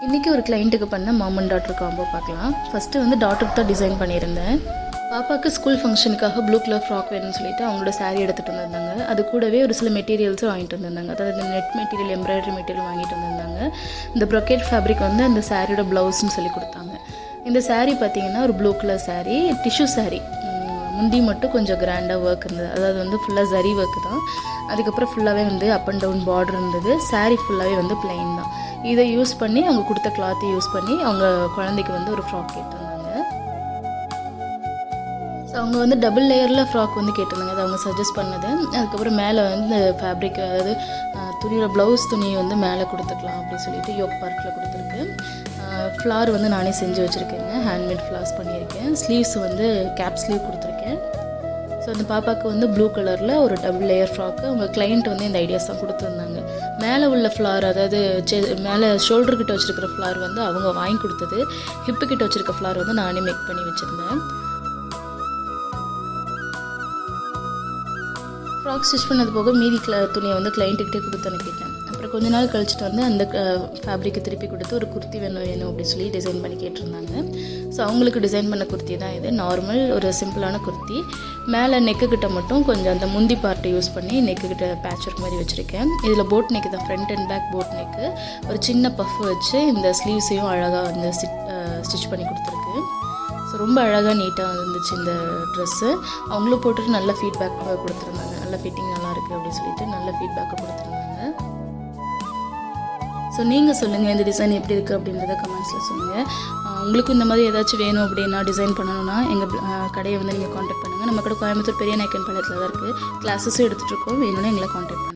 இன்றைக்கி ஒரு கிளைண்ட்டுக்கு பண்ண மாம் அண்ட் டாட்டர் காம்போ பார்க்கலாம். ஃபஸ்ட்டு வந்து டாட்டருக்கு தான் டிசைன் பண்ணியிருந்தேன். பாப்பாவுக்கு ஸ்கூல் ஃபங்க்ஷனுக்காக ப்ளூ கலர் ஃப்ராக் வேணும்னு சொல்லிட்டு அவங்களோட சாரீ எடுத்துகிட்டு வந்திருந்தாங்க. அது கூடவே ஒரு சில மெட்டீரியல்ஸும் வாங்கிட்டு வந்திருந்தாங்க. அதாவது இந்த நெட் மெட்டீரியல், எம்ப்ராய்டரி மெட்டீரியல் வாங்கிட்டு வந்திருந்தாங்க. இந்த ப்ரொக்கேட் ஃபேப்ரிக் வந்து அந்த சாரியோட ப்ளவுஸ்ன்னு சொல்லி கொடுத்தாங்க. இந்த சாரீ பார்த்திங்கன்னா ஒரு blue colour sari, tissue sari. முந்தி மட்டும் கொஞ்சம் கிராண்டாக ஒர்க் இருந்தது. அதாவது வந்து ஃபுல்லாக ஜரி ஒர்க்கு தான். அதுக்கப்புறம் ஃபுல்லாகவே வந்து அப் அண்ட் டவுன் பார்டர் இருந்தது. சாரீ ஃபுல்லாகவே வந்து பிளைன் தான். இதை யூஸ் பண்ணி அவங்க கொடுத்த கிளாத்தை யூஸ் பண்ணி அவங்க குழந்தைக்கு வந்து ஒரு ஃப்ராக் கேட்டிருந்தாங்க. ஸோ அவங்க வந்து டபுள் லேயரில் ஃப்ராக் வந்து கேட்டிருந்தாங்க. அது அவங்க சஜஸ்ட் பண்ணது. அதுக்கப்புறம் மேலே வந்து ஃபேப்ரிக், அதாவது துணியோட ப்ளவுஸ் துணியை வந்து மேலே கொடுத்துக்கலாம் அப்படின்னு சொல்லிட்டு யோக் பார்க்கில் கொடுத்துருக்கு. ஃப்ளார் வந்து நானே செஞ்சு வச்சுருக்கேங்க. ஹேண்ட்மேட் ஃப்ளார்ஸ் பண்ணியிருக்கேன். ஸ்லீவ்ஸ் வந்து கேப் ஸ்லீவ் கொடுத்துருக்கேன். ஸோ அந்த பாப்பாவுக்கு வந்து ப்ளூ கலரில் ஒரு டபுள் லேயர் ஃப்ராக்கு அவங்க கிளைண்ட் வந்து இந்த ஐடியாஸ் தான் கொடுத்துருந்தாங்க. மேலே உள்ள ஃப்ளார், அதாவது மேலே ஷோல்டர்கிட்ட வச்சுருக்கிற ஃப்ளார் வந்து அவங்க வாங்கி கொடுத்தது. ஹிப்பு கிட்ட வச்சுருக்க ஃப்ளார் வந்து நானே மேக் பண்ணி வச்சுருந்தேன். ஃப்ராக் ஸ்டிச் பண்ணது போக மீதி துணியை வந்து கிளைண்ட்டுக்கிட்டே கொடுத்து அனுப்பிட்டேன். அப்புறம் கொஞ்ச நாள் கழிச்சிட்டு வந்து அந்த ஃபேப்ரிக்கை திருப்பி கொடுத்து ஒரு குர்த்தி வேணும் அப்படின்னு சொல்லி டிசைன் பண்ணி கேட்டிருந்தாங்க. ஸோ அவங்களுக்கு டிசைன் பண்ண குர்த்தி தான் இது. நார்மல் ஒரு சிம்பிளான குர்த்தி. மேலே நெக்குக்கிட்ட மட்டும் கொஞ்சம் அந்த முந்தி பார்ட்டை யூஸ் பண்ணி நெக்குக்கிட்ட பேட்ச் ஒர்க் மாதிரி வச்சுருக்கேன். இதில் போட் நெக்கு தான், front and back boat neck. ஒரு சின்ன பஃப் வச்சு இந்த ஸ்லீவ்ஸையும் அழகாக வந்து ஸ்டிச் பண்ணி கொடுத்துருக்கு. ஸோ ரொம்ப அழகாக நீட்டாக இருந்துச்சு இந்த ட்ரெஸ்ஸு. அவங்களும் போட்டுட்டு நல்ல ஃபீட்பேக் கொடுத்துருந்தாங்க. நல்ல ஃபிட்டிங் நல்லாயிருக்கு அப்படின்னு சொல்லிட்டு நல்ல ஃபீட்பேக்கை கொடுத்துருந்தாங்க. ஸோ நீங்கள் சொல்லுங்கள் இந்த டிசைன் எப்படி இருக்குது அப்படின்றத கமெண்ட்ஸில் சொல்லுங்கள். உங்களுக்கும் இந்த மாதிரி ஏதாச்சும் வேணும் அப்படின்னா டிசைன் பண்ணணும்னா எங்கள் கடையை வந்து நீங்கள் காண்டாக்ட் பண்ணுங்கள். நம்ம கூட கோயம்புத்தூர் பெரிய நாயக்கன் பாளையத்தில் தான் இருக்குது. கிளாஸஸும் எடுத்துகிட்ருக்கோம். வேணும்னா எங்களை காண்டாக்ட் பண்ணுங்கள்.